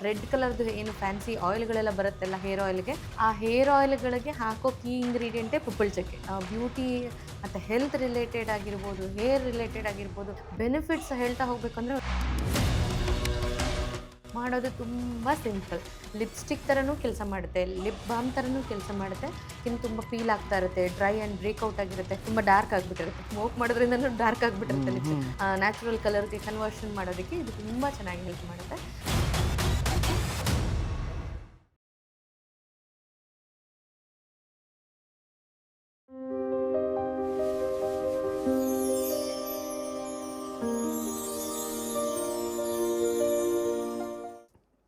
Red ಕಲರ್ದು ಏನು fancy ಆಯಿಲ್ಗಳೆಲ್ಲ ಬರುತ್ತಲ್ಲ ಹೇರ್ ಆಯಿಲ್ಗೆ, ಆ ಹೇರ್ ಆಯಿಲ್ಗಳಿಗೆ ಹಾಕೋ ಕೀ ಇಂಗ್ರೀಡಿಯೆಂಟೇ ಪುಪ್ಪಳ ಚಕ್ಕೆ. ಬ್ಯೂಟಿ ಮತ್ತು ಹೆಲ್ತ್ ರಿಲೇಟೆಡ್ ಆಗಿರ್ಬೋದು, ಹೇರ್ ರಿಲೇಟೆಡ್ ಆಗಿರ್ಬೋದು, ಬೆನಿಫಿಟ್ಸ್ ಹೇಳ್ತಾ ಹೋಗ್ಬೇಕಂದ್ರೆ ಮಾಡೋದು ತುಂಬ ಸಿಂಪಲ್. ಲಿಪ್ಸ್ಟಿಕ್ ಥರನೂ ಕೆಲಸ ಮಾಡುತ್ತೆ, ಲಿಪ್ ಬಾಮ್ ಥರನೂ ಕೆಲಸ ಮಾಡುತ್ತೆ. ಇನ್ನು ತುಂಬ ಪೀಲ್ ಆಗ್ತಾ ಇರುತ್ತೆ, ಡ್ರೈ ಆ್ಯಂಡ್ ಬ್ರೇಕ್ಔಟ್ ಆಗಿರುತ್ತೆ, ತುಂಬ ಡಾರ್ಕ್ ಆಗಿಬಿಟ್ಟಿರುತ್ತೆ. ಸ್ಮೋಕ್ ಮಾಡೋದ್ರಿಂದನೂ ಡಾರ್ಕ್ ಆಗಿಬಿಟ್ಟಿರುತ್ತೆ ಲಿಪ್ಸ್. ನ್ಯಾಚುರಲ್ ಕಲರ್ಗೆ ಕನ್ವರ್ಷನ್ ಮಾಡೋದಕ್ಕೆ ಇದು ತುಂಬ ಚೆನ್ನಾಗಿ ಹೆಲ್ಪ್ ಮಾಡುತ್ತೆ.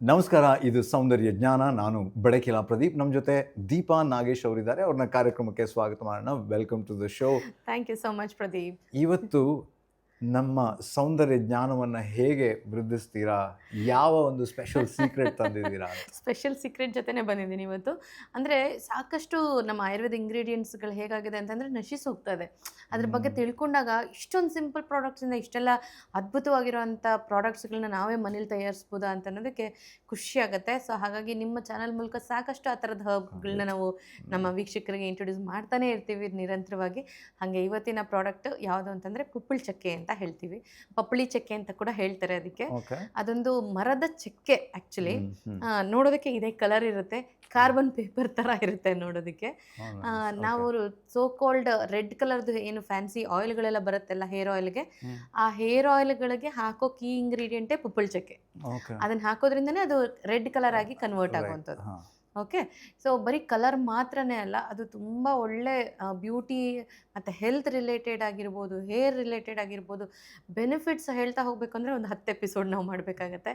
ನಮಸ್ಕಾರ, ಇದು ಸೌಂದರ್ಯ ಜ್ಞಾನ. ನಾನು ಬೆಳಕಿಲ ಪ್ರದೀಪ್. ನಮ್ಮ ಜೊತೆ ದೀಪಾ ನಾಗೇಶ್ ಅವರಿದ್ದಾರೆ. ಅವ್ರನ್ನ ಕಾರ್ಯಕ್ರಮಕ್ಕೆ ಸ್ವಾಗತ ಮಾಡೋಣ. Welcome to the show. Thank you so much Pradeep. ಇವತ್ತು ನಮ್ಮ ಸೌಂದರ್ಯ ಜ್ಞಾನವನ್ನು ಹೇಗೆ ವೃದ್ಧಿಸ್ತೀರಾ? ಯಾವ ಒಂದು ಸ್ಪೆಷಲ್ ಸೀಕ್ರೆಟ್ ತಂದಿದ್ದೀರಾ? ಸ್ಪೆಷಲ್ ಸೀಕ್ರೆಟ್ ಜೊತೆನೇ ಬಂದಿದ್ದೀನಿ ಇವತ್ತು. ಅಂದರೆ ಸಾಕಷ್ಟು ನಮ್ಮ ಆಯುರ್ವೇದ ಇಂಗ್ರೀಡಿಯೆಂಟ್ಸ್ಗಳು ಹೇಗಾಗಿದೆ ಅಂತಂದರೆ ನಶಿಸಿ ಹೋಗ್ತಾ ಇದೆ. ಅದ್ರ ಬಗ್ಗೆ ತಿಳ್ಕೊಂಡಾಗ ಇಷ್ಟೊಂದು ಸಿಂಪಲ್ ಪ್ರಾಡಕ್ಟ್ಸಿಂದ ಇಷ್ಟೆಲ್ಲ ಅದ್ಭುತವಾಗಿರೋವಂಥ ಪ್ರಾಡಕ್ಟ್ಸ್ಗಳನ್ನ ನಾವೇ ಮನೇಲಿ ತಯಾರಿಸ್ಬೋದಾ ಅಂತ ಅನ್ನೋದಕ್ಕೆ ಖುಷಿ ಆಗುತ್ತೆ. ಸೊ ಹಾಗಾಗಿ ನಿಮ್ಮ ಚಾನಲ್ ಮೂಲಕ ಸಾಕಷ್ಟು ಆ ಥರದ ಹರ್ಬ್ಗಳನ್ನ ನಾವು ನಮ್ಮ ವೀಕ್ಷಕರಿಗೆ ಇಂಟ್ರೊಡ್ಯೂಸ್ ಮಾಡ್ತಾನೆ ಇರ್ತೀವಿ ನಿರಂತರವಾಗಿ. ಹಾಗೆ ಇವತ್ತಿನ ಪ್ರಾಡಕ್ಟ್ ಯಾವುದು ಅಂತಂದರೆ ಪುಪ್ಪಳ ಚಕ್ಕೆ ಅಂತ ಹೇಳ್ತೀವಿ. ಪಪ್ಪಳಿ ಚಕ್ಕೆ ಅಂತ ಕೂಡ ಹೇಳ್ತಾರೆ ಅದಕ್ಕೆ. ಅದೊಂದು ಮರದ ಚಕ್ಕೆ ಆ್ಯಕ್ಚುಲಿ. ನೋಡೋದಕ್ಕೆ ಇದೇ ಕಲರ್ ಇರುತ್ತೆ, ಕಾರ್ಬನ್ ಪೇಪರ್ ಥರ ಇರುತ್ತೆ ನೋಡೋದಕ್ಕೆ. ನಾವು ಸೋ ಕಾಲ್ಡ್ ರೆಡ್ ಕಲರ್ದು ಏನು ಫ್ಯಾನ್ಸಿ ಆಯಿಲ್ಗಳೆಲ್ಲ ಬರುತ್ತಲ್ಲ ಹೇರ್ ಆಯಿಲ್ಗೆ, ಆ ಹೇರ್ ಆಯಿಲ್ಗಳಿಗೆ ಹಾಕೋ ಕೀ ಇಂಗ್ರೀಡಿಯೆಂಟೇ ಪುಪ್ಪಳ ಚಕ್ಕೆ. ಅದನ್ನು ಹಾಕೋದ್ರಿಂದನೇ ಅದು ರೆಡ್ ಕಲರ್ ಆಗಿ ಕನ್ವರ್ಟ್ ಆಗುವಂಥದ್ದು. ಓಕೆ, ಸೊ ಬರೀ ಕಲರ್ ಮಾತ್ರನೇ ಅಲ್ಲ, ಅದು ತುಂಬ ಒಳ್ಳೆ ಬ್ಯೂಟಿ ಮತ್ತು ಹೆಲ್ತ್ ರಿಲೇಟೆಡ್ ಆಗಿರ್ಬೋದು, ಹೇರ್ ರಿಲೇಟೆಡ್ ಆಗಿರ್ಬೋದು, ಬೆನಿಫಿಟ್ಸ್ ಹೇಳ್ತಾ ಹೋಗ್ಬೇಕಂದ್ರೆ ಒಂದು 10 ಎಪಿಸೋಡ್ ನಾವು ಮಾಡಬೇಕಾಗತ್ತೆ.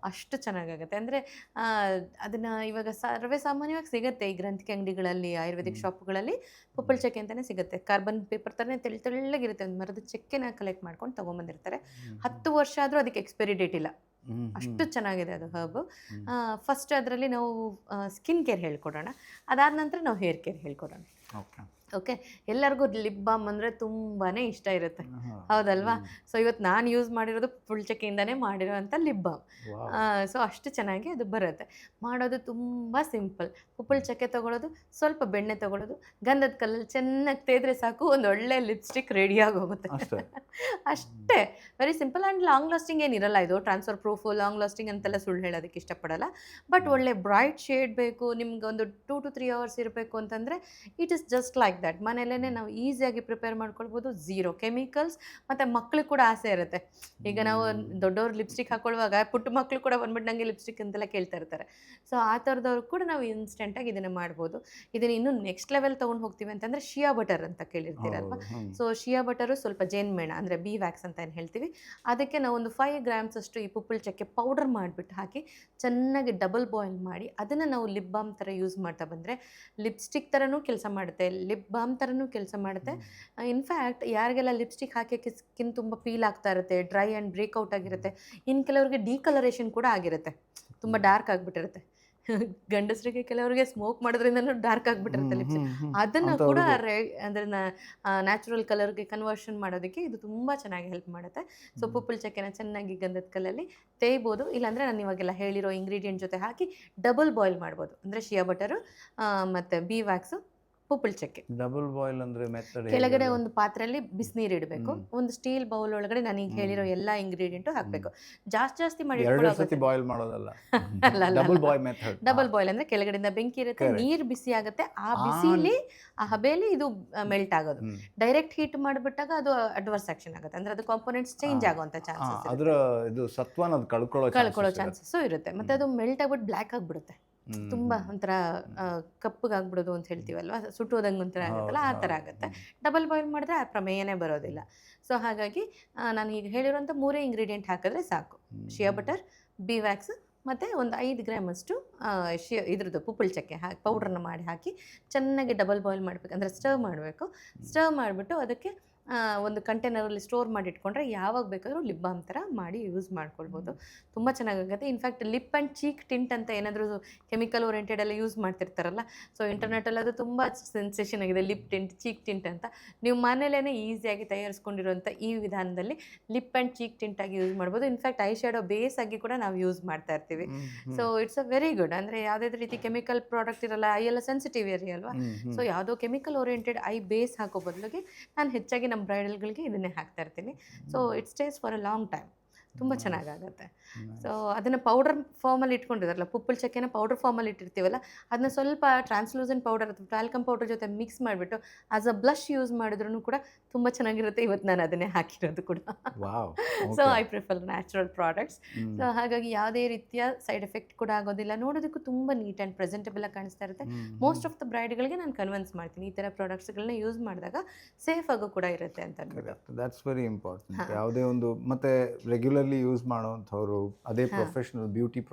ಅಷ್ಟು ಚೆನ್ನಾಗಾಗುತ್ತೆ. ಅಂದರೆ ಅದನ್ನು ಇವಾಗ ಸರ್ವೇ ಸಾಮಾನ್ಯವಾಗಿ ಸಿಗುತ್ತೆ ಈ ಗ್ರಂಥಿಕೆ ಅಂಗಡಿಗಳಲ್ಲಿ, ಆಯುರ್ವೇದಿಕ್ ಶಾಪ್ಗಳಲ್ಲಿ ಪುಪ್ಪಳ ಚಕ್ಕೆ ಅಂತಲೇ ಸಿಗುತ್ತೆ. ಕಾರ್ಬನ್ ಪೇಪರ್ ಥರನೇ ತೆಳ್ಳಗಿರುತ್ತೆ. ಒಂದು ಮರದ ಚಕ್ಕೆನ ಕಲೆಕ್ಟ್ ಮಾಡ್ಕೊಂಡು ತೊಗೊಂಬಂದಿರ್ತಾರೆ. 10 ವರ್ಷ ಆದರೂ ಅದಕ್ಕೆ ಎಕ್ಸ್ಪೈರಿ ಡೇಟ್ ಇಲ್ಲ. ಅಷ್ಟು ಚೆನ್ನಾಗಿದೆ ಅದು ಹರ್ಬ್. ಫಸ್ಟ್ ಅದರಲ್ಲಿ ನಾವು ಸ್ಕಿನ್ ಕೇರ್ ಹೇಳ್ಕೊಡೋಣ, ಅದಾದ ನಂತರ ನಾವು ಹೇರ್ ಕೇರ್ ಹೇಳ್ಕೊಡೋಣ. ಓಕೆ, ಎಲ್ಲರಿಗೂ ಲಿಪ್ ಬಾಮ್ ಅಂದರೆ ತುಂಬಾ ಇಷ್ಟ ಇರುತ್ತೆ, ಹೌದಲ್ವಾ? ಸೊ ಇವತ್ತು ನಾನು ಯೂಸ್ ಮಾಡಿರೋದು ಪುಪ್ಪಳ ಚಕ್ಕೆಯಿಂದನೇ ಮಾಡಿರೋವಂಥ ಲಿಪ್ ಬಾಮ್. ಸೊ ಅಷ್ಟು ಚೆನ್ನಾಗಿ ಅದು ಬರುತ್ತೆ. ಮಾಡೋದು ತುಂಬ ಸಿಂಪಲ್. ಪುಪ್ಪಳ ಚಕ್ಕೆ ತೊಗೊಳೋದು, ಸ್ವಲ್ಪ ಬೆಣ್ಣೆ ತೊಗೊಳೋದು, ಗಂಧದ ಕಲ್ಲಲ್ಲಿ ಚೆನ್ನಾಗಿ ತೇದ್ರೆ ಸಾಕು, ಒಂದು ಒಳ್ಳೆ ಲಿಪ್ಸ್ಟಿಕ್ ರೆಡಿಯಾಗಿ ಹೋಗುತ್ತೆ. ಅಷ್ಟೇ, very simple and long lasting ಏನಿರಲ್ಲ. ಇದು ಟ್ರಾನ್ಸ್ಫರ್ ಪ್ರೂಫು, ಲಾಂಗ್ ಲಾಸ್ಟಿಂಗ್ ಅಂತೆಲ್ಲ ಸುಳ್ಳು ಹೇಳೋದಕ್ಕೆ ಇಷ್ಟಪಡಲ್ಲ. ಬಟ್ ಒಳ್ಳೆ ಬ್ರೈಟ್ ಶೇಡ್ ಬೇಕು ನಿಮ್ಗೆ, ಒಂದು 2 to 3 hours ಇರಬೇಕು ಅಂತಂದರೆ it is just like that. ಮನೆಯಲ್ಲೇ ನಾವು ಈಸಿಯಾಗಿ ಪ್ರಿಪೇರ್ ಮಾಡ್ಕೊಳ್ಬೋದು. Zero chemicals. ಮತ್ತು ಮಕ್ಳಿಗೆ ಕೂಡ ಆಸೆ ಇರುತ್ತೆ. ಈಗ ನಾವು ದೊಡ್ಡವ್ರು ಲಿಪ್ಸ್ಟಿಕ್ ಹಾಕೊಳ್ಳುವಾಗ ಪುಟ್ಟ ಮಕ್ಕಳು ಕೂಡ ಬಂದ್ಬಿಟ್ಟು ನನಗೆ ಲಿಪ್ಸ್ಟಿಕ್ ಅಂತೆಲ್ಲ ಕೇಳ್ತಾ ಇರ್ತಾರೆ. ಸೊ ಆ ಥರದವ್ರು ಕೂಡ ನಾವು ಇನ್ಸ್ಟೆಂಟಾಗಿ ಇದನ್ನು ಮಾಡ್ಬೋದು. ಇದನ್ನು ಇನ್ನೂ ನೆಕ್ಸ್ಟ್ ಲೆವೆಲ್ ತೊಗೊಂಡು ಹೋಗ್ತೀವಿ ಅಂತಂದರೆ ಶಿಯಾ ಬಟರ್ ಅಂತ ಕೇಳಿರ್ತೀರಲ್ವ. ಸೊ ಶಿಯಾ ಬಟರು ಸ್ವಲ್ಪ ಜೇನುಮೇಣ ಅಂದರೆ ಬಿ ವ್ಯಾಕ್ಸ್ ಅಂತ ಏನು ಹೇಳ್ತೀವಿ, ಅದಕ್ಕೆ ನಾವು ಒಂದು 5 grams ಅಷ್ಟು ಈ ಪುಪ್ಪಳ ಚಕ್ಕೆ ಪೌಡರ್ ಮಾಡಿಬಿಟ್ಟು ಹಾಕಿ ಚೆನ್ನಾಗಿ ಡಬಲ್ ಬಾಯ್ಲ್ ಮಾಡಿ ಅದನ್ನು ನಾವು ಲಿಪ್ ಬಾಮ್ ಥರ ಯೂಸ್ ಮಾಡ್ತಾ ಬಂದರೆ ಲಿಪ್ಸ್ಟಿಕ್ ಥರನೂ ಕೆಲಸ ಮಾಡುತ್ತೆ, ಲಿಪ್ ಬಾಮ್ ಥರನೂ ಕೆಲಸ ಮಾಡುತ್ತೆ. ಇನ್ಫ್ಯಾಕ್ಟ್ ಯಾರಿಗೆಲ್ಲ ಲಿಪ್ಸ್ಟಿಕ್ ಹಾಕಿ ಸ್ಕಿನ್ ತುಂಬ ಪೀಲ್ ಆಗ್ತಾ ಇರುತ್ತೆ, ಡ್ರೈ ಆ್ಯಂಡ್ ಬ್ರೇಕ್ಔಟ್ ಆಗಿರುತ್ತೆ, ಇನ್ನು ಕೆಲವರಿಗೆ ಡಿಕಲರೇಷನ್ ಕೂಡ ಆಗಿರುತ್ತೆ, ತುಂಬ ಡಾರ್ಕ್ ಆಗಿಬಿಟ್ಟಿರುತ್ತೆ. ಗಂಡಸರಿಗೆ ಕೆಲವರಿಗೆ ಸ್ಮೋಕ್ ಮಾಡೋದ್ರಿಂದನೂ ಡಾರ್ಕ್ ಆಗಿಬಿಟ್ಟಿರುತ್ತೆ ಲಿಪ್ಸ್. ಅದನ್ನು ಕೂಡ ಅದನ್ನು ನ್ಯಾಚುರಲ್ ಕಲರ್ಗೆ ಕನ್ವರ್ಷನ್ ಮಾಡೋದಕ್ಕೆ ಇದು ತುಂಬ ಚೆನ್ನಾಗಿ ಹೆಲ್ಪ್ ಮಾಡುತ್ತೆ. ಸೊ ಪುಪ್ಪಳ ಚಕ್ಕೆನ ಚೆನ್ನಾಗಿ ಗಂಧದ ಕಲ್ಲಲ್ಲಿ ತೇಯ್ಬೋದು, ಇಲ್ಲಾಂದರೆ ನಾನು ಇವಾಗೆಲ್ಲ ಹೇಳಿರೋ ಇಂಗ್ರೀಡಿಯೆಂಟ್ ಜೊತೆ ಹಾಕಿ ಡಬಲ್ ಬಾಯ್ಲ್ ಮಾಡ್ಬೋದು. ಅಂದರೆ ಶಿಯಾ ಬಟರು ಮತ್ತು ಬಿ ವ್ಯಾಕ್ಸು, ಪುಪ್ಪಳ ಚಕ್ಕೆ. ಡಬಲ್ ಬಾಯ್ಲ್ ಅಂದ್ರೆ ಮೆಥಡ್ ಕೆಳಗಡೆ ಒಂದು ಪಾತ್ರೆಯಲ್ಲಿ ಬಿಸಿನೀರು ಇಡಬೇಕು, ಒಂದು ಸ್ಟೀಲ್ ಬೌಲ್ ಒಳಗಡೆ ನಾನು ಈಗ ಹೇಳಿರೋ ಎಲ್ಲ ಇಂಗ್ರೀಡಿಯೆಂಟು ಹಾಕಬೇಕು. ಜಾಸ್ತಿ ಮಾಡಿ ಬಾಯ್ಲ್ ಮಾಡೋದಲ್ಲ, ಡಬಲ್ ಬಾಯ್ಲ್ ಅಂದರೆ ಕೆಳಗಡೆಯಿಂದ ಬೆಂಕಿ ಇರುತ್ತೆ, ನೀರು ಬಿಸಿ ಆಗುತ್ತೆ, ಆ ಬಿಸಿಲಿ ಆ ಹಬೆಯಲ್ಲಿ ಇದು ಮೆಲ್ಟ್ ಆಗೋದು. ಡೈರೆಕ್ಟ್ ಹೀಟ್ ಮಾಡಿಬಿಟ್ಟಾಗ ಅದು ಅಡ್ವರ್ಸ್ ಆಕ್ಷನ್ ಆಗುತ್ತೆ, ಅಂದರೆ ಅದು ಕಾಂಪೋನೆಂಟ್ಸ್ ಚೇಂಜ್ ಆಗುವಂಥ ಚಾನ್ಸಸ್, ಅದರ ಇದು ಸತ್ವನ ಕಳ್ಕೊಳ್ಳೋ ಚಾನ್ಸಸ್ಸು ಇರುತ್ತೆ. ಮತ್ತು ಅದು ಮೆಲ್ಟ್ ಆಗ್ಬಿಟ್ಟು ಬ್ಲ್ಯಾಕ್ ಆಗಿಬಿಡುತ್ತೆ, ತುಂಬ ಒಂಥರ ಕಪ್ಪಗಾಗ್ಬಿಡೋದು ಅಂತ ಹೇಳ್ತೀವಲ್ವ, ಸುಟ್ಟೋದಂಗೆ ಒಂಥರ ಆಗುತ್ತಲ್ಲ, ಆ ಥರ ಆಗುತ್ತೆ. ಡಬಲ್ ಬಾಯ್ಲ್ ಮಾಡಿದ್ರೆ ಆ ಪ್ರಮೇಯನೇ ಬರೋದಿಲ್ಲ. ಸೊ ಹಾಗಾಗಿ ನಾನು ಈಗ ಹೇಳಿರೋಂಥ 3 ಇಂಗ್ರೀಡಿಯೆಂಟ್ ಹಾಕಿದ್ರೆ ಸಾಕು. ಶಿಯಾ ಬಟರ್, ಬಿ ವ್ಯಾಕ್ಸ್ ಮತ್ತು ಒಂದು 5 grams ಅಷ್ಟು ಇದ್ರದ್ದು ಪುಪ್ಪಳ ಚಕ್ಕೆ ಪೌಡ್ರನ್ನ ಮಾಡಿ ಹಾಕಿ ಚೆನ್ನಾಗಿ ಡಬಲ್ ಬಾಯ್ಲ್ ಮಾಡಬೇಕು, ಅಂದರೆ ಸ್ಟವ್ ಮಾಡಬೇಕು. ಸ್ಟವ್ ಮಾಡಿಬಿಟ್ಟು ಅದಕ್ಕೆ ಒಂದು ಕಂಟೈನರಲ್ಲಿ ಸ್ಟೋರ್ ಮಾಡಿ ಇಟ್ಕೊಂಡ್ರೆ ಯಾವಾಗ ಬೇಕಾದರೂ ಲಿಪ್ ಬಾಮ್ ಥರ ಮಾಡಿ ಯೂಸ್ ಮಾಡ್ಕೊಳ್ಬೋದು. ತುಂಬ ಚೆನ್ನಾಗಾಗುತ್ತೆ. In fact lip and cheek tint ಅಂತ ಏನಾದರೂ ಕೆಮಿಕಲ್ ಓರಿಯೆಂಟೆಡ್ ಎಲ್ಲ ಯೂಸ್ ಮಾಡ್ತಿರ್ತಾರಲ್ಲ, ಸೊ ಇಂಟರ್ನೆಟಲ್ಲಿ ಅದು ತುಂಬ ಸೆನ್ಸೇಷನ್ ಆಗಿದೆ, ಲಿಪ್ ಟಿಂಟ್, ಚೀಕ್ ಟಿಂಟ್ ಅಂತ. ನೀವು ಮನೇಲೇ ಈಸಿಯಾಗಿ ತಯಾರಿಸ್ಕೊಂಡಿರುವಂಥ ಈ ವಿಧಾನದಲ್ಲಿ ಲಿಪ್ ಆ್ಯಂಡ್ ಚೀಕ್ ಟಿಂಟ್ ಆಗಿ ಯೂಸ್ ಮಾಡ್ಬೋದು. ಇನ್ಫ್ಯಾಕ್ಟ್ ಐ ಶ್ಯಾಡೋ ಬೇಸ್ ಆಗಿ ಕೂಡ ನಾವು ಯೂಸ್ ಮಾಡ್ತಾ ಇರ್ತೀವಿ. So it's a very good. ಅಂದರೆ ಯಾವುದೇ ರೀತಿ ಕೆಮಿಕಲ್ ಪ್ರಾಡಕ್ಟ್ ಇರಲ್ಲ, ಐ ಎಲ್ಲ ಸೆನ್ಸಿಟಿವ್ ಏರಿಯಾ ಅಲ್ವಾ. ಸೊ ಯಾವುದೋ ಕೆಮಿಕಲ್ ಓರಿಯೆಂಟೆಡ್ ಐ ಬೇಸ್ ಹಾಕೋ ಬದಲಿಗೆ ನಾನು ಹೆಚ್ಚಾಗಿ ನಮ್ಮ ಬ್ರೈಡಲ್ಗಳಿಗೆ ಇದನ್ನೇ ಹಾಕ್ತಾ ಇರ್ತೀನಿ. So it stays for a long time. ತುಂಬ ಚೆನ್ನಾಗಾಗುತ್ತೆ. ಸೊ ಅದನ್ನು ಪೌಡರ್ ಫಾರ್ಮಲ್ಲಿ ಇಟ್ಕೊಂಡಿದಾರಲ್ಲ, ಪುಪ್ಪಲ್ ಚಕ್ಕೆನ ಪೌಡರ್ ಫಾರ್ಮಲ್ಲಿ ಇಟ್ಟಿರ್ತೀವಲ್ಲ, ಅದನ್ನ ಸ್ವಲ್ಪ ಟ್ರಾನ್ಸ್ಲೂಸೆಂಟ್ ಪೌಡರ್ ಅಥವಾ ಟಾಲ್ಕಮ್ ಪೌಡರ್ ಜೊತೆ ಮಿಕ್ಸ್ ಮಾಡಿಬಿಟ್ಟು ಆಸ್ ಅ ಬ್ಲಷ್ ಯೂಸ್ ಮಾಡಿದ್ರೂ ಕೂಡ ತುಂಬ ಚೆನ್ನಾಗಿರುತ್ತೆ. ಇವತ್ತು ನಾನು ಅದನ್ನೇ ಹಾಕಿರೋದು ಕೂಡ. So I prefer natural products. So ಹಾಗಾಗಿ ಯಾವುದೇ ರೀತಿಯ ಸೈಡ್ ಎಫೆಕ್ಟ್ ಕೂಡ ಆಗೋದಿಲ್ಲ, ನೋಡೋದಕ್ಕೂ ತುಂಬ ನೀಟ್ ಆ್ಯಂಡ್ ಪ್ರೆಸೆಂಟಬಲ್ ಆಗಿ ಕಾಣಿಸ್ತಾ ಇರುತ್ತೆ. ಮೋಸ್ಟ್ ಆಫ್ ದ ಬ್ರೈಡ್ಗಳಿಗೆ ನಾನು ಕನ್ವಿನ್ಸ್ ಮಾಡ್ತೀನಿ ಈ ಥರ ಪ್ರಾಡಕ್ಟ್ಸ್ಗಳನ್ನ ಯೂಸ್ ಮಾಡಿದಾಗ ಸೇಫ್ ಆಗೋ ಕೂಡ ಇರುತ್ತೆ ಅಂತ ಅಂದ್ಬಿಟ್ಟು. That's very important. ಯಾವುದೇ ಒಂದು ಮತ್ತೆ ರೆಗ್ಯುಲರ್ಲಿ ಯೂಸ್ ಮಾಡೋವಂಥವ್ರು, ಅದೇ ಪ್ರೊಫೆಷನಲ್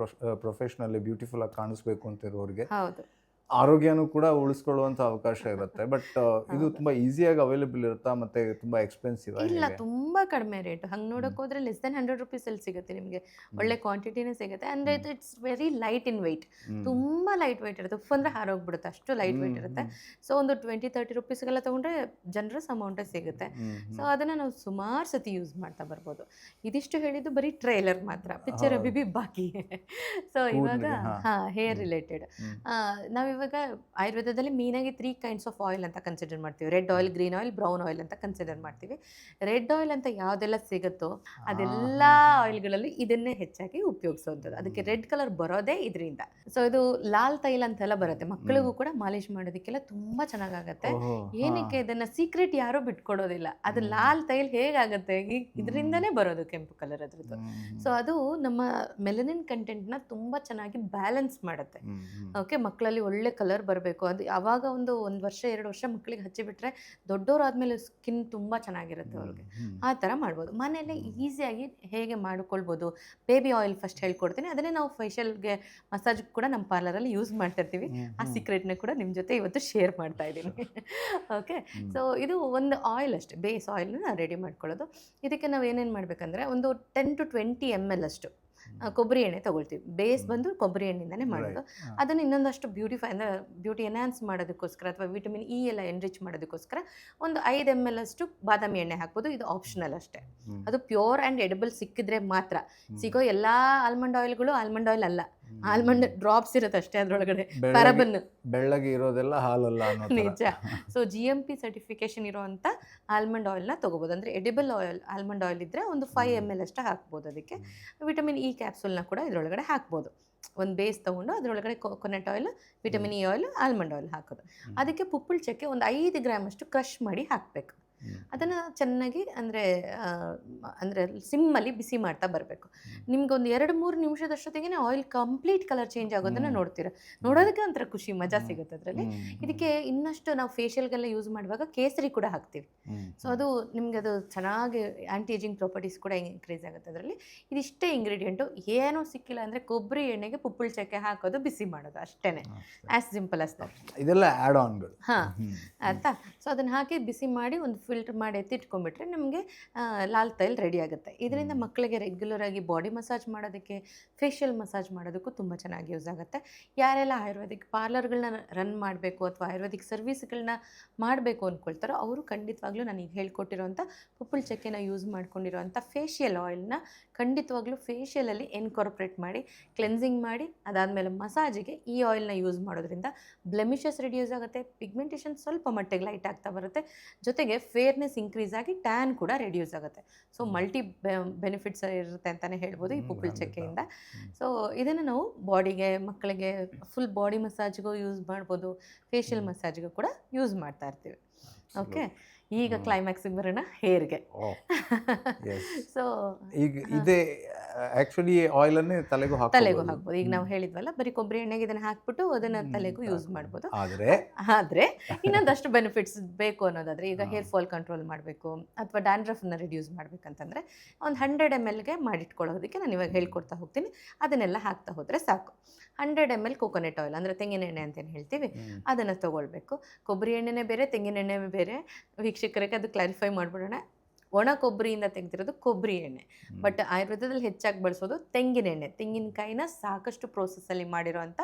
ಪ್ರೊಫೆಷನಲ್ಲಿ ಬ್ಯೂಟಿಫುಲ್ ಆಗಿ ಕಾಣಿಸ್ಬೇಕು ಅಂತ ಇರೋರಿಗೆ ಹೌದು, ಆರೋಗ್ಯನೂ ಕೂಡ ಉಳಿಸ್ಕೊಳ್ಳುವಂಥ ಅವಕಾಶ ಇರುತ್ತೆ. ಬಟ್ ಇದು ತುಂಬ ಈಸಿಯಾಗಿ ಅವೈಲೇಬಲ್ ಇರುತ್ತಾ ಮತ್ತೆ ತುಂಬ ಎಕ್ಸ್ಪೆನ್ಸಿವ್? ಇಲ್ಲ, ತುಂಬ ಕಡಿಮೆ ರೇಟ್. ಹಂಗೆ ನೋಡೋಕೆ ಹೋದ್ರೆ ಲೆಸ್ ದೆನ್ 100 ರುಪೀಸಲ್ಲಿ ಸಿಗುತ್ತೆ ನಿಮಗೆ. ಒಳ್ಳೆ ಕ್ವಾಂಟಿಟಿನೇ ಸಿಗುತ್ತೆ. ಅಂದರೆ it's very light in weight, ತುಂಬ ಲೈಟ್ ವೆಯ್ಟ್ ಇರುತ್ತೆ. ಉಫ್ ಅಂದರೆ ಹಾರೋಗ್ಬಿಡುತ್ತೆ, ಅಷ್ಟು ಲೈಟ್ ವೆಯ್ಟ್ ಇರುತ್ತೆ. ಸೊ ಒಂದು 20-30 ರುಪೀಸ್ಗೆಲ್ಲ ತೊಗೊಂಡ್ರೆ ಜನರಸ್ ಅಮೌಂಟೇ ಸಿಗುತ್ತೆ. ಸೊ ಅದನ್ನು ನಾವು ಸುಮಾರು ಸತಿ ಯೂಸ್ ಮಾಡ್ತಾ ಬರ್ಬೋದು. ಇದಿಷ್ಟು ಹೇಳಿದ್ದು ಬರೀ ಟ್ರೈಲರ್ ಮಾತ್ರ, ಪಿಕ್ಚರ್ ಅಭಿಬಿ ಬಾಕಿ. ಸೊ ಇವಾಗ ಹೇರ್ ರಿಲೇಟೆಡ್ ನಾವಿವಾಗ ಆಯುರ್ವೇದದಲ್ಲಿ ಮೇನಾಗಿ 3 kinds ಆಫ್ ಆಯಿಲ್ ಅಂತ ಕನ್ಸಿಡರ್ ಮಾಡ್ತೀವಿ. Red oil, green oil, brown oil ಅಂತ ಕನ್ಸಿಡರ್ ಮಾಡ್ತೀವಿ. ರೆಡ್ ಆಯಿಲ್ ಅಂತ ಯಾವುದೆಲ್ಲ ಸಿಗುತ್ತೋ ಅದೆಲ್ಲ ಆಯಿಲ್ಗಳಲ್ಲಿ ಇದನ್ನೇ ಹೆಚ್ಚಾಗಿ ಉಪಯೋಗಿಸೋದು. ಅದಕ್ಕೆ ರೆಡ್ ಕಲರ್ ಬರೋದೇ ಇದರಿಂದ. ಸೊ ಇದು ಲಾಲ್ ತೈಲ ಅಂತೆಲ್ಲ ಬರುತ್ತೆ, ಮಕ್ಕಳಿಗೂ ಕೂಡ ಮಾಲಿಶ್ ಮಾಡೋದಕ್ಕೆಲ್ಲ ತುಂಬ ಚೆನ್ನಾಗಾಗತ್ತೆ. ಏನಕ್ಕೆ ಇದನ್ನ ಸೀಕ್ರೆಟ್ ಯಾರೂ ಬಿಟ್ಕೊಡೋದಿಲ್ಲ. ಅದು ಲಾಲ್ ತೈಲ್ ಹೇಗಾಗುತ್ತೆ, ಇದರಿಂದನೇ ಬರೋದು ಕೆಂಪು ಕಲರ್ ಅದ್ರದ್ದು. ಸೊ ಅದು ನಮ್ಮ ಮೆಲನಿನ್ ಕಂಟೆಂಟ್ನ ತುಂಬ ಚೆನ್ನಾಗಿ ಬ್ಯಾಲೆನ್ಸ್ ಮಾಡುತ್ತೆ. ಓಕೆ, ಮಕ್ಕಳಲ್ಲಿ ಒಳ್ಳೆ ಕಲರ್ ಬರಬೇಕು. ಅದು ಆವಾಗ ಒಂದು ವರ್ಷ 2 ವರ್ಷ ಮಕ್ಕಳಿಗೆ ಹಚ್ಚಿಬಿಟ್ರೆ ದೊಡ್ಡವರಾದ್ಮೇಲೆ ಸ್ಕಿನ್ ತುಂಬ ಚೆನ್ನಾಗಿರುತ್ತೆ ಅವ್ರಿಗೆ. ಆ ಥರ ಮಾಡ್ಬೋದು. ಮನೇಲೆ ಈಸಿಯಾಗಿ ಹೇಗೆ ಮಾಡಿಕೊಳ್ಬೋದು. ಬೇಬಿ ಆಯಿಲ್ ಫಸ್ಟ್ ಹೇಳ್ಕೊಡ್ತೀನಿ, ಅದನ್ನೇ ನಾವು ಫೇಶಿಯಲ್ಗೆ ಮಸಾಜ್ ಕೂಡ ನಮ್ಮ ಪಾರ್ಲರಲ್ಲಿ ಯೂಸ್ ಮಾಡ್ತಿರ್ತೀವಿ. ಆ ಸೀಕ್ರೆಟ್ನ ಕೂಡ ನಿಮ್ಮ ಜೊತೆ ಇವತ್ತು ಶೇರ್ ಮಾಡ್ತಾ ಇದ್ದೀನಿ. ಓಕೆ, ಸೊ ಇದು ಒಂದು ಆಯಿಲ್ ಅಷ್ಟೇ, ಬೇಸ್ ಆಯಿಲ್ನ ರೆಡಿ ಮಾಡ್ಕೊಳ್ಳೋದು. ಇದಕ್ಕೆ ನಾವು ಏನೇನು ಮಾಡಬೇಕಂದ್ರೆ ಒಂದು 10 to 20 ml ಅಷ್ಟು ಕೊಬ್ಬರಿ ಎಣ್ಣೆ ತೊಗೊಳ್ತೀವಿ. ಬೇಸ್ ಬಂದು ಕೊಬ್ಬರಿ ಎಣ್ಣೆಯಿಂದನೇ ಮಾಡೋದು. ಅದನ್ನು ಇನ್ನೊಂದಷ್ಟು ಅಂದರೆ ಬ್ಯೂಟಿ ಎನ್ಹಾನ್ಸ್ ಮಾಡೋದಕ್ಕೋಸ್ಕರ ಅಥವಾ ವಿಟಮಿನ್ ಇ ಎಲ್ಲ ಎನ್ರಿಚ್ ಮಾಡೋದಕ್ಕೋಸ್ಕರ ಒಂದು 5 ml ಅಷ್ಟು ಬಾದಾಮಿ ಎಣ್ಣೆ ಹಾಕ್ಬೋದು. ಇದು ಆಪ್ಷನಲ್ ಅಷ್ಟೇ. ಅದು ಪ್ಯೂರ್ ಆ್ಯಂಡ್ ಎಡಿಬಲ್ ಸಿಕ್ಕಿದ್ರೆ ಮಾತ್ರ. ಸಿಗೋ ಎಲ್ಲ ಆಲ್ಮಂಡ್ ಆಯಿಲ್ಗಳು ಆಲ್ಮಂಡ್ ಆಯಿಲ್ ಅಲ್ಲ, ಆಲ್ಮಂಡ್ ಡ್ರಾಪ್ಸ್ ಇರುತ್ತೆ ಅಷ್ಟೇ ಅದರೊಳಗಡೆ, ಪ್ಯಾರಾಬನ್. ಬೆಳ್ಳಗೆ ಇರೋದೆಲ್ಲ ಹಾಲಲ್ಲ ನಿಜ. ಸೊ GMP ಸರ್ಟಿಫಿಕೇಶನ್ ಇರೋವಂಥ ಆಲ್ಮಂಡ್ ಆಯಿಲ್ನ ತೊಗೋಬೋದು. ಅಂದರೆ ಎಡಿಬಲ್ ಆಯಿಲ್ ಆಲ್ಮಂಡ್ ಆಯಿಲ್ ಇದ್ದರೆ ಒಂದು 5 ml ಅಷ್ಟು ಹಾಕ್ಬೋದು. ಅದಕ್ಕೆ ವಿಟಮಿನ್ ಇ ಕ್ಯಾಪ್ಸೂಲ್ನ ಕೂಡ ಇದರೊಳಗಡೆ ಹಾಕ್ಬೋದು. ಒಂದು ಬೇಸ್ ತೊಗೊಂಡು ಅದರೊಳಗಡೆ coconut oil, vitamin E oil, almond oil ಹಾಕೋದು. ಅದಕ್ಕೆ ಪುಪ್ಪಳ ಚಕ್ಕೆ ಒಂದು 5 ಗ್ರಾಮ್ ಅಷ್ಟು ಕ್ರಷ್ ಮಾಡಿ ಹಾಕಬೇಕು. ಅದನ್ನು ಚೆನ್ನಾಗಿ ಅಂದರೆ ಸಿಮ್ಮಲ್ಲಿ ಬಿಸಿ ಮಾಡ್ತಾ ಬರಬೇಕು. ನಿಮ್ಗೊಂದು 2-3 ನಿಮಿಷದಷ್ಟೊತ್ತಿಗೆ ಆಯಿಲ್ ಕಂಪ್ಲೀಟ್ ಕಲರ್ ಚೇಂಜ್ ಆಗೋದನ್ನು ನೋಡ್ತೀರ. ನೋಡೋದಕ್ಕೆ ಒಂಥರ ಖುಷಿ, ಮಜಾ ಸಿಗುತ್ತೆ ಅದರಲ್ಲಿ. ಇದಕ್ಕೆ ಇನ್ನಷ್ಟು ನಾವು ಫೇಶಿಯಲ್ಗೆಲ್ಲ ಯೂಸ್ ಮಾಡುವಾಗ ಕೇಸರಿ ಕೂಡ ಹಾಕ್ತೀವಿ. ಸೊ ಅದು ನಿಮಗೆ ಅದು ಚೆನ್ನಾಗಿ ಆ್ಯಂಟಿ ಏಜಿಂಗ್ ಪ್ರಾಪರ್ಟೀಸ್ ಕೂಡ ಇನ್ಕ್ರೀಸ್ ಆಗುತ್ತೆ ಅದರಲ್ಲಿ. ಇದಿಷ್ಟೇ ಇಂಗ್ರೀಡಿಯೆಂಟು. ಏನೂ ಸಿಕ್ಕಿಲ್ಲ ಅಂದರೆ ಕೊಬ್ಬರಿ ಎಣ್ಣೆಗೆ ಪುಪ್ಪಳ ಚಕ್ಕೆ ಹಾಕೋದು, ಬಿಸಿ ಮಾಡೋದು, ಅಷ್ಟೇ. As simple as that. ಇದೆಲ್ಲ ಆ್ಯಡ್ ಆನ್ಗಳು. ಆಯ್ತಾ? ಸೊ ಅದನ್ನು ಹಾಕಿ ಬಿಸಿ ಮಾಡಿ ಒಂದು ಫಿಲ್ಟರ್ ಮಾಡಿ ಎತ್ತಿಟ್ಕೊಂಡ್ಬಿಟ್ರೆ ನಮಗೆ ಲಾಲ್ ತೈಲ್ ರೆಡಿ ಆಗುತ್ತೆ. ಇದರಿಂದ ಮಕ್ಕಳಿಗೆ ರೆಗ್ಯುಲರ್ ಆಗಿ ಬಾಡಿ ಮಸಾಜ್ ಮಾಡೋದಕ್ಕೆ, ಫೇಶಿಯಲ್ ಮಸಾಜ್ ಮಾಡೋದಕ್ಕೂ ತುಂಬ ಚೆನ್ನಾಗಿ ಯೂಸ್ ಆಗುತ್ತೆ. ಯಾರೆಲ್ಲ ಆಯುರ್ವೇದಿಕ್ ಪಾರ್ಲರ್ಗಳನ್ನ ರನ್ ಮಾಡಬೇಕು ಅಥವಾ ಆಯುರ್ವೇದಿಕ್ ಸರ್ವಿಸ್ಗಳನ್ನ ಮಾಡಬೇಕು ಅಂದ್ಕೊಳ್ತಾರೋ ಅವರು ಖಂಡಿತವಾಗ್ಲೂ ನನಗೆ ಹೇಳ್ಕೊಟ್ಟಿರೋಂಥ ಪುಪ್ಪಳ ಚಕ್ಕೆನ ಯೂಸ್ ಮಾಡ್ಕೊಂಡಿರೋಂಥ ಫೇಶಿಯಲ್ ಆಯಿಲ್ನ ಖಂಡಿತವಾಗ್ಲೂ ಫೇಶಿಯಲಲ್ಲಿ ಇನ್ಕಾರ್ಪೊರೇಟ್ ಮಾಡಿ ಕ್ಲೆನ್ಸಿಂಗ್ ಮಾಡಿ ಅದಾದಮೇಲೆ ಮಸಾಜಿಗೆ ಈ ಆಯಿಲ್ನ ಯೂಸ್ ಮಾಡೋದ್ರಿಂದ ಬ್ಲೆಮಿಷಸ್ ರಿಡ್ಯೂಸ್ ಆಗುತ್ತೆ, ಪಿಗ್ಮೆಂಟೇಷನ್ ಸ್ವಲ್ಪ ಮಟ್ಟಿಗೆ ಲೈಟ್ ಆಗ್ತಾ ಬರುತ್ತೆ, ಜೊತೆಗೆ ಫೇರ್ನೆಸ್ ಇನ್ಕ್ರೀಸ್ ಆಗಿ ಟ್ಯಾನ್ ಕೂಡ ರಿಡ್ಯೂಸ್ ಆಗುತ್ತೆ. ಸೊ ಮಲ್ಟಿ ಬೆನಿಫಿಟ್ಸ್ ಇರುತ್ತೆ ಅಂತಲೇ ಹೇಳ್ಬೋದು ಈ ಪುಪ್ಪಳ ಚಕ್ಕೆಯಿಂದ. ಸೊ ಇದನ್ನು ನಾವು ಬಾಡಿಗೆ, ಮಕ್ಕಳಿಗೆ ಫುಲ್ ಬಾಡಿ ಮಸಾಜ್ಗೂ ಯೂಸ್ ಮಾಡ್ಬೋದು, ಫೇಶಿಯಲ್ ಮಸಾಜ್ಗೂ ಕೂಡ ಯೂಸ್ ಮಾಡ್ತಾ ಇರ್ತೀವಿ. ಓಕೆ, ಈಗ ಕ್ಲೈಮ್ಯಾಕ್ಸಿಗೆ ಬರೋಣ, ಹೇರ್ಗೆ. ಸೊ ಈಗ ಇದೇ ಆ್ಯಕ್ಚುಲಿ ಆಯಿಲನ್ನೇ ತಲೆಗೂ ಹಾಕ್ಬೋದು. ಈಗ ನಾವು ಹೇಳಿದ್ವಲ್ಲ, ಬರೀ ಕೊಬ್ಬರಿ ಎಣ್ಣೆಗೆ ಇದನ್ನು ಹಾಕ್ಬಿಟ್ಟು ಅದನ್ನು ತಲೆಗೂ ಯೂಸ್ ಮಾಡ್ಬೋದು. ಆದರೆ ಇನ್ನೊಂದಷ್ಟು ಬೆನಿಫಿಟ್ಸ್ ಬೇಕು ಅನ್ನೋದಾದರೆ, ಈಗ ಹೇರ್ ಫಾಲ್ ಕಂಟ್ರೋಲ್ ಮಾಡಬೇಕು ಅಥವಾ ಡ್ಯಾಂಡ್ರಫನ್ನು ರಿಡ್ಯೂಸ್ ಮಾಡಬೇಕಂತಂದರೆ ಒಂದು 100 mlಗೆ ಮಾಡಿಟ್ಕೊಳ್ಳೋದಕ್ಕೆ ನಾನು ಇವಾಗ ಹೇಳ್ಕೊಡ್ತಾ ಹೋಗ್ತೀನಿ. ಅದನ್ನೆಲ್ಲ ಹಾಕ್ತಾ ಹೋದರೆ ಸಾಕು. 100 ml ಕೋಕೋನಟ್ ಆಯಿಲ್ ಅಂದರೆ ತೆಂಗಿನ ಎಣ್ಣೆ ಅಂತೇನು ಹೇಳ್ತೀವಿ, ಅದನ್ನು ತೊಗೊಳ್ಬೇಕು. ಕೊಬ್ಬರಿ ಎಣ್ಣೆನೇ ಬೇರೆ, ತೆಂಗಿನ ಎಣ್ಣೆ ಬೇರೆ. ವೀಕ್ಷಕ ವೀಕ್ಷಕರಿಗೆ ಅದು ಕ್ಲಾರಿಫೈ ಮಾಡಿಬಿಡೋಣ. ಒಣ ಕೊಬ್ಬರಿಯಿಂದ ತೆಗೆದಿರೋದು ಕೊಬ್ಬರಿ ಎಣ್ಣೆ, ಬಟ್ ಆಯುರ್ವೇದದಲ್ಲಿ ಹೆಚ್ಚಾಗಿ ಬಳಸೋದು ತೆಂಗಿನ ಎಣ್ಣೆ. ತೆಂಗಿನಕಾಯಿನ ಸಾಕಷ್ಟು ಪ್ರೋಸೆಸ್ಸಲ್ಲಿ ಮಾಡಿರೋವಂಥ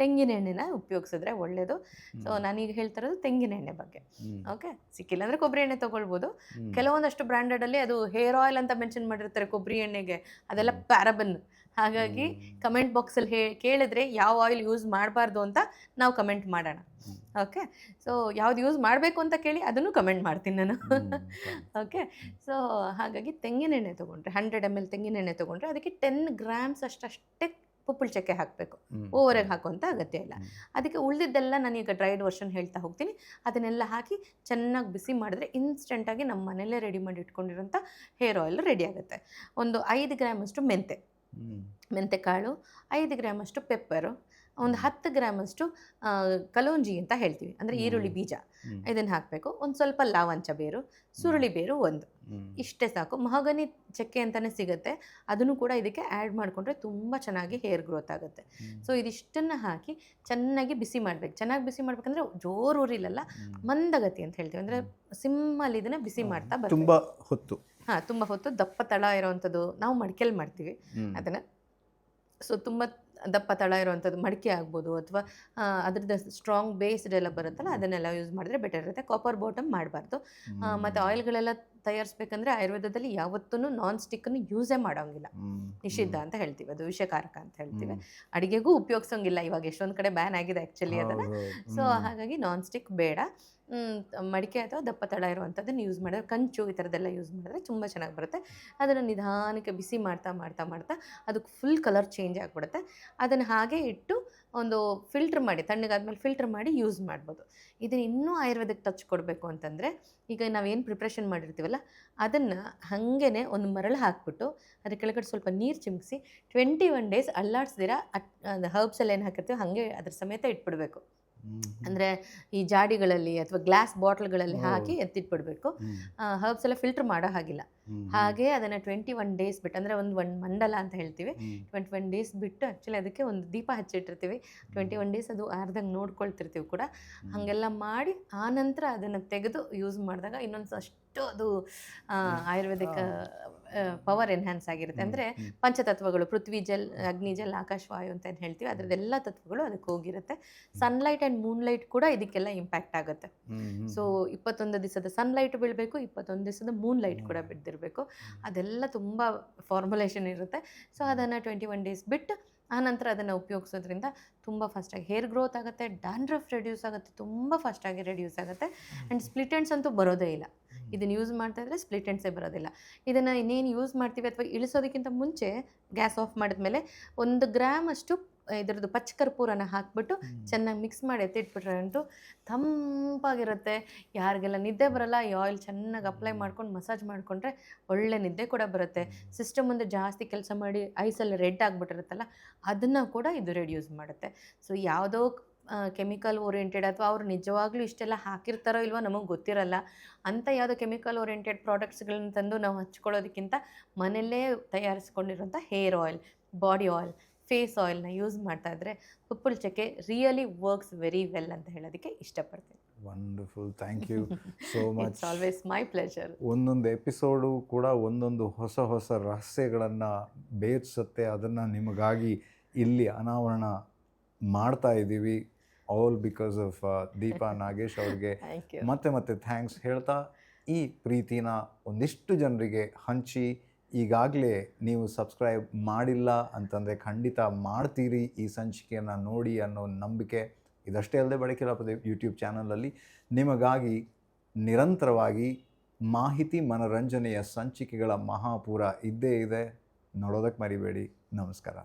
ತೆಂಗಿನ ಎಣ್ಣೆನ ಉಪಯೋಗಿಸಿದ್ರೆ ಒಳ್ಳೆಯದು. ಸೊ ನಾನೀಗ ಹೇಳ್ತಾ ಇರೋದು ತೆಂಗಿನ ಎಣ್ಣೆ ಬಗ್ಗೆ. ಓಕೆ, ಸಿಕ್ಕಿಲ್ಲ ಅಂದರೆ ಕೊಬ್ಬರಿ ಎಣ್ಣೆ ತೊಗೊಳ್ಬೋದು. ಕೆಲವೊಂದಷ್ಟು ಬ್ರ್ಯಾಂಡೆಡಲ್ಲಿ ಅದು ಹೇರ್ ಆಯಿಲ್ ಅಂತ ಮೆನ್ಷನ್ ಮಾಡಿರ್ತಾರೆ ಕೊಬ್ಬರಿ ಎಣ್ಣೆಗೆ, ಅದೆಲ್ಲ ಪ್ಯಾರಬನ್. ಹಾಗಾಗಿ ಕಮೆಂಟ್ ಬಾಕ್ಸಲ್ಲಿ ಕೇಳಿದ್ರೆ ಯಾವ ಆಯಿಲ್ ಯೂಸ್ ಮಾಡಬಾರ್ದು ಅಂತ ನಾವು ಕಮೆಂಟ್ ಮಾಡೋಣ. ಓಕೆ, ಸೊ ಯಾವ್ದು ಯೂಸ್ ಮಾಡಬೇಕು ಅಂತ ಕೇಳಿ ಅದನ್ನು ಕಮೆಂಟ್ ಮಾಡ್ತೀನಿ ನಾನು. ಓಕೆ, ಸೊ ಹಾಗಾಗಿ ತೆಂಗಿನ ಎಣ್ಣೆ ತೊಗೊಂಡ್ರೆ 100 ml ತೆಂಗಿನ ಎಣ್ಣೆ ತೊಗೊಂಡ್ರೆ ಅದಕ್ಕೆ 10 grams ಅಷ್ಟೇ ಪುಪ್ಪಳ ಚಕ್ಕೆ ಹಾಕಬೇಕು. ಓವರಾಗಿ ಹಾಕುವಂಥ ಅಗತ್ಯ ಇಲ್ಲ. ಅದಕ್ಕೆ ಉಳಿದಿದ್ದೆಲ್ಲ ನಾನೀಗ ಡ್ರೈಡ್ ವರ್ಷನ್ ಹೇಳ್ತಾ ಹೋಗ್ತೀನಿ. ಅದನ್ನೆಲ್ಲ ಹಾಕಿ ಚೆನ್ನಾಗಿ ಬಿಸಿ ಮಾಡಿದ್ರೆ ಇನ್ಸ್ಟೆಂಟಾಗಿ ನಮ್ಮ ಮನೆಯಲ್ಲೇ ರೆಡಿ ಮಾಡಿ ಇಟ್ಕೊಂಡಿರೋಂಥ ಹೇರ್ ಆಯಿಲ್ ರೆಡಿ ಆಗುತ್ತೆ. ಒಂದು 5 ಗ್ರಾಮ್ ಅಷ್ಟು ಮೆಂತೆ ಕಾಳು, 5 ಗ್ರಾಮ್ ಅಷ್ಟು ಪೆಪ್ಪರು, ಒಂದು 10 ಗ್ರಾಮ್ ಅಷ್ಟು ಕಲೋಂಜಿ ಅಂತ ಹೇಳ್ತೀವಿ, ಅಂದರೆ ಈರುಳ್ಳಿ ಬೀಜ, ಇದನ್ನು ಹಾಕಬೇಕು. ಒಂದು ಸ್ವಲ್ಪ ಲಾವಂಚ ಬೇರು, ಸುರುಳಿ ಬೇರು ಒಂದು, ಇಷ್ಟೇ ಸಾಕು. ಮಹಾಗನಿ ಚಕ್ಕೆ ಅಂತಲೇ ಸಿಗುತ್ತೆ, ಅದನ್ನು ಕೂಡ ಇದಕ್ಕೆ ಆ್ಯಡ್ ಮಾಡಿಕೊಂಡ್ರೆ ತುಂಬ ಚೆನ್ನಾಗಿ ಹೇರ್ ಗ್ರೋತ್ ಆಗುತ್ತೆ. ಸೊ ಇದಿಷ್ಟನ್ನು ಹಾಕಿ ಚೆನ್ನಾಗಿ ಬಿಸಿ ಮಾಡಬೇಕು. ಚೆನ್ನಾಗಿ ಬಿಸಿ ಮಾಡ್ಬೇಕಂದ್ರೆ ಜೋರು ಉರಿಲಲ್ಲ, ಮಂದಗತಿ ಅಂತ ಹೇಳ್ತೀವಿ, ಅಂದರೆ ಸಿಮ್ಮಲ್ಲಿ ಇದನ್ನು ಬಿಸಿ ಮಾಡ್ತಾ ಬರ್ತೀವಿ. ತುಂಬ ಹೊತ್ತು, ತುಂಬ ಹೊತ್ತು ದಪ್ಪ ತಳ ಇರೋವಂಥದ್ದು ನಾವು ಮಡಿಕೆಯಲ್ಲಿ ಮಾಡ್ತೀವಿ ಅದನ್ನು. ಸೊ ತುಂಬ ದಪ್ಪ ತಳ ಇರೋವಂಥದ್ದು ಮಡಿಕೆ ಆಗ್ಬೋದು, ಅಥವಾ ಅದ್ರದ್ದು ಸ್ಟ್ರಾಂಗ್ ಬೇಸ್ಡ್ ಎಲ್ಲ ಬರುತ್ತಲ್ಲ ಅದನ್ನೆಲ್ಲ ಯೂಸ್ ಮಾಡಿದ್ರೆ ಬೆಟರ್ ಇರುತ್ತೆ. ಕಾಪರ್ ಬಾಟಮ್ ಮಾಡಬಾರ್ದು. ಮತ್ತು ಆಯಿಲ್ಗಳೆಲ್ಲ ತಯಾರಿಸ್ಬೇಕಂದ್ರೆ ಆಯುರ್ವೇದದಲ್ಲಿ ಯಾವತ್ತೂ ನಾನ್ ಸ್ಟಿಕ್ಕನ್ನು ಯೂಸೇ ಮಾಡೋಂಗಿಲ್ಲ, ನಿಷಿದ್ಧ ಅಂತ ಹೇಳ್ತೀವಿ, ಅದು ವಿಷಕಾರಕ ಅಂತ ಹೇಳ್ತೀವಿ. ಅಡುಗೆಗೂ ಉಪಯೋಗಿಸೋಂಗಿಲ್ಲ, ಇವಾಗ ಎಷ್ಟೊಂದು ಕಡೆ ಬ್ಯಾನ್ ಆಗಿದೆ ಆ್ಯಕ್ಚುಲಿ ಅದನ್ನು. ಸೊ ಹಾಗಾಗಿ ನಾನ್ ಸ್ಟಿಕ್ ಬೇಡ. ಮಡಿಕೆ ಅಥವಾ ದಪ್ಪ ತಳ ಇರುವಂಥದ್ದನ್ನು ಯೂಸ್ ಮಾಡಿದ್ರೆ, ಕಂಚು ಈ ಥರದ್ದೆಲ್ಲ ಯೂಸ್ ಮಾಡಿದ್ರೆ ತುಂಬ ಚೆನ್ನಾಗಿ ಬರುತ್ತೆ. ಅದನ್ನು ನಿಧಾನಕ್ಕೆ ಬಿಸಿ ಮಾಡ್ತಾ ಮಾಡ್ತಾ ಮಾಡ್ತಾ ಅದಕ್ಕೆ ಫುಲ್ ಕಲರ್ ಚೇಂಜ್ ಆಗಿಬಿಡುತ್ತೆ. ಅದನ್ನು ಹಾಗೆ ಇಟ್ಟು ಒಂದು ಫಿಲ್ಟ್ರ್ ಮಾಡಿ, ತಣ್ಣಗಾದ್ಮೇಲೆ ಫಿಲ್ಟ್ರ್ ಮಾಡಿ ಯೂಸ್ ಮಾಡ್ಬೋದು. ಇದನ್ನು ಇನ್ನೂ ಆಯುರ್ವೇದಕ್ಕೆ ಟಚ್ ಕೊಡಬೇಕು ಅಂತಂದರೆ, ಈಗ ನಾವೇನು ಪ್ರಿಪ್ರೇಷನ್ ಮಾಡಿರ್ತೀವಲ್ಲ ಅದನ್ನು ಹಾಗೇ ಒಂದು ಮರಳು ಹಾಕಿಬಿಟ್ಟು ಅದ್ರ ಕೆಳಗಡೆ ಸ್ವಲ್ಪ ನೀರು ಚಿಮುಕಿಸಿ 21 days ಅಲ್ಲಾಡಿಸ್ದಿರ ಹರ್ಬ್ಸ್ ಎಲ್ಲ ಏನು ಹಾಕಿರ್ತೀವಿ ಹಾಗೆ ಅದ್ರ ಸಮೇತ ಇಟ್ಬಿಡಬೇಕು. ಅಂದರೆ ಈ ಜಾಡಿಗಳಲ್ಲಿ ಅಥವಾ ಗ್ಲಾಸ್ ಬಾಟ್ಲ್ಗಳಲ್ಲಿ ಹಾಕಿ ಎತ್ತಿಟ್ಬಿಡ್ಬೇಕು. ಹರ್ಬ್ಸ್ ಎಲ್ಲ ಫಿಲ್ಟರ್ ಮಾಡೋ ಹಾಗಿಲ್ಲ. ಹಾಗೆ ಅದನ್ನು 21 days ಬಿಟ್ಟು, ಅಂದರೆ ಒಂದು ಮಂಡಲ ಅಂತ ಹೇಳ್ತೀವಿ, 21 days ಬಿಟ್ಟು ಆ್ಯಕ್ಚುಲಿ ಅದಕ್ಕೆ ಒಂದು ದೀಪ ಹಚ್ಚಿಟ್ಟಿರ್ತೀವಿ. 21 days ಅದು ಆರ್ದಂಗೆ ನೋಡ್ಕೊಳ್ತಿರ್ತೀವಿ ಕೂಡ. ಹಾಗೆಲ್ಲ ಮಾಡಿ ಆನಂತರ ಅದನ್ನು ತೆಗೆದು ಯೂಸ್ ಮಾಡಿದಾಗ ಇನ್ನೊಂದು ಅಷ್ಟು ಅದು ಆಯುರ್ವೇದಿಕ್ ಪವರ್ ಎನ್ಹ್ಯಾನ್ಸ್ ಆಗಿರುತ್ತೆ. ಅಂದರೆ ಪಂಚತತ್ವಗಳು, ಪೃಥ್ವಿ ಜಲ್, ಅಗ್ನಿ ಜಲ್, ಆಕಾಶ ವಾಯು ಅಂತ ಏನು ಹೇಳ್ತೀವಿ, ಅದರದ್ದೆಲ್ಲ ತತ್ವಗಳು ಅದಕ್ಕೆ ಹೋಗಿರುತ್ತೆ. ಸನ್ಲೈಟ್ ಆ್ಯಂಡ್ ಮೂನ್ಲೈಟ್ ಕೂಡ ಇದಕ್ಕೆಲ್ಲ ಇಂಪ್ಯಾಕ್ಟ್ ಆಗುತ್ತೆ. ಸೊ 21 ದಿವಸದ ಸನ್ಲೈಟ್ ಬೀಳಬೇಕು, 21 ದಿವಸದ ಮೂನ್ಲೈಟ್ ಕೂಡ ಬಿದ್ದಿರಬೇಕು. ಅದೆಲ್ಲ ತುಂಬ ಫಾರ್ಮುಲೇಷನ್ ಇರುತ್ತೆ. ಸೊ ಅದನ್ನು 21 days ಬಿಟ್ಟು ಆನಂತರ ಅದನ್ನು ಉಪಯೋಗಿಸೋದ್ರಿಂದ ತುಂಬ ಫಾಸ್ಟಾಗಿ ಹೇರ್ ಗ್ರೋತ್ ಆಗುತ್ತೆ, ಡ್ಯಾಂಡ್ರಫ್ ರೆಡ್ಯೂಸ್ ಆಗುತ್ತೆ, ತುಂಬ ಫಾಸ್ಟಾಗಿ ರೆಡ್ಯೂಸ್ ಆಗುತ್ತೆ. ಆ್ಯಂಡ್ ಸ್ಪ್ಲಿಟ್ ಎಂಡ್ಸ್ ಅಂತೂ ಬರೋದೇ ಇಲ್ಲ. ಇದನ್ನು ಯೂಸ್ ಮಾಡ್ತಾಯಿದ್ರೆ ಸ್ಪ್ಲಿಟ್ ಎಂಡ್ಸೇ ಬರೋದಿಲ್ಲ. ಇದನ್ನು ಇನ್ನೇನು ಯೂಸ್ ಮಾಡ್ತೀವಿ ಅಥವಾ ಇಳಿಸೋದಕ್ಕಿಂತ ಮುಂಚೆ ಗ್ಯಾಸ್ ಆಫ್ ಮಾಡಿದ್ಮೇಲೆ 1 ಗ್ರಾಮ್ ಅಷ್ಟು ಇದರದ್ದು ಪಚ್ಚಕರ್ಪೂರನ ಹಾಕಿಬಿಟ್ಟು ಚೆನ್ನಾಗಿ ಮಿಕ್ಸ್ ಮಾಡಿ ಎತ್ತಿಟ್ಬಿಟ್ರೆ ಅಂತೂ ತಂಪಾಗಿರುತ್ತೆ. ಯಾರಿಗೆಲ್ಲ ನಿದ್ದೆ ಬರೋಲ್ಲ, ಈ ಆಯಿಲ್ ಚೆನ್ನಾಗಿ ಅಪ್ಲೈ ಮಾಡ್ಕೊಂಡು ಮಸಾಜ್ ಮಾಡಿಕೊಂಡ್ರೆ ಒಳ್ಳೆ ನಿದ್ದೆ ಕೂಡ ಬರುತ್ತೆ. ಸಿಸ್ಟಮ್ ಮುಂದೆ ಜಾಸ್ತಿ ಕೆಲಸ ಮಾಡಿ ಐಸಲ್ಲಿ ರೆಡ್ ಆಗಿಬಿಟ್ಟಿರುತ್ತಲ್ಲ ಅದನ್ನು ಕೂಡ ಇದು ರೆಡ್ಯೂಸ್ ಮಾಡುತ್ತೆ. ಸೊ ಯಾವುದೋ ಕೆಮಿಕಲ್ ಓರಿಯೆಂಟೆಡ್ ಅಥವಾ ಅವರು ನಿಜವಾಗ್ಲೂ ಇಷ್ಟೆಲ್ಲ ಹಾಕಿರ್ತಾರೋ ಇಲ್ವೋ ನಮಗೆ ಗೊತ್ತಿರಲ್ಲ. ಅಂಥ ಯಾವುದೋ ಕೆಮಿಕಲ್ ಓರಿಯೆಂಟೆಡ್ ಪ್ರಾಡಕ್ಟ್ಸ್ಗಳನ್ನ ತಂದು ನಾವು ಹಚ್ಕೊಳ್ಳೋದಕ್ಕಿಂತ ಮನೆಯಲ್ಲೇ ತಯಾರಿಸ್ಕೊಂಡಿರೋಂಥ hair oil, body oil, face ಆಯಿಲ್ನ ಯೂಸ್ ಮಾಡ್ತಾ ಇದ್ರೆ ಪುಪ್ಪಳ ಚಕ್ಕೆ ರಿಯಲಿ ವರ್ಕ್ಸ್ ವೆರಿ ವೆಲ್ ಅಂತ ಹೇಳೋದಕ್ಕೆ ಇಷ್ಟಪಡ್ತೀನಿ. Wonderful, thank you so much. It's always my pleasure. ಒಂದೊಂದು ಎಪಿಸೋಡು ಕೂಡ ಒಂದೊಂದು ಹೊಸ ಹೊಸ ರಹಸ್ಯಗಳನ್ನು ಭೇದಿಸುತ್ತೆ. ಅದನ್ನು ನಿಮಗಾಗಿ ಇಲ್ಲಿ ಅನಾವರಣ ಮಾಡ್ತಾ ಇದ್ದೀವಿ. All because of Deepa Nagesh ಅವ್ರಿಗೆ ಮತ್ತೆ ಥ್ಯಾಂಕ್ಸ್ ಹೇಳ್ತಾ, ಈ ಪ್ರೀತಿನ ಒಂದಿಷ್ಟು ಜನರಿಗೆ ಹಂಚಿ. ಈಗಾಗಲೇ ನೀವು ಸಬ್ಸ್ಕ್ರೈಬ್ ಮಾಡಿಲ್ಲ ಅಂತಂದರೆ ಖಂಡಿತ ಮಾಡ್ತೀರಿ ಈ ಸಂಚಿಕೆಯನ್ನು ನೋಡಿ ಅನ್ನೋ ನಂಬಿಕೆ. ಇದಷ್ಟೇ ಅಲ್ಲದೆ ಬೆಳಕಿನ ಪದೇ ಯೂಟ್ಯೂಬ್ ಚಾನಲಲ್ಲಿ ನಿಮಗಾಗಿ ನಿರಂತರವಾಗಿ ಮಾಹಿತಿ ಮನರಂಜನೆಯ ಸಂಚಿಕೆಗಳ ಮಹಾಪೂರ ಇದ್ದೇ ಇದೆ. ನೋಡೋದಕ್ಕೆ ಮರಿಬೇಡಿ. ನಮಸ್ಕಾರ.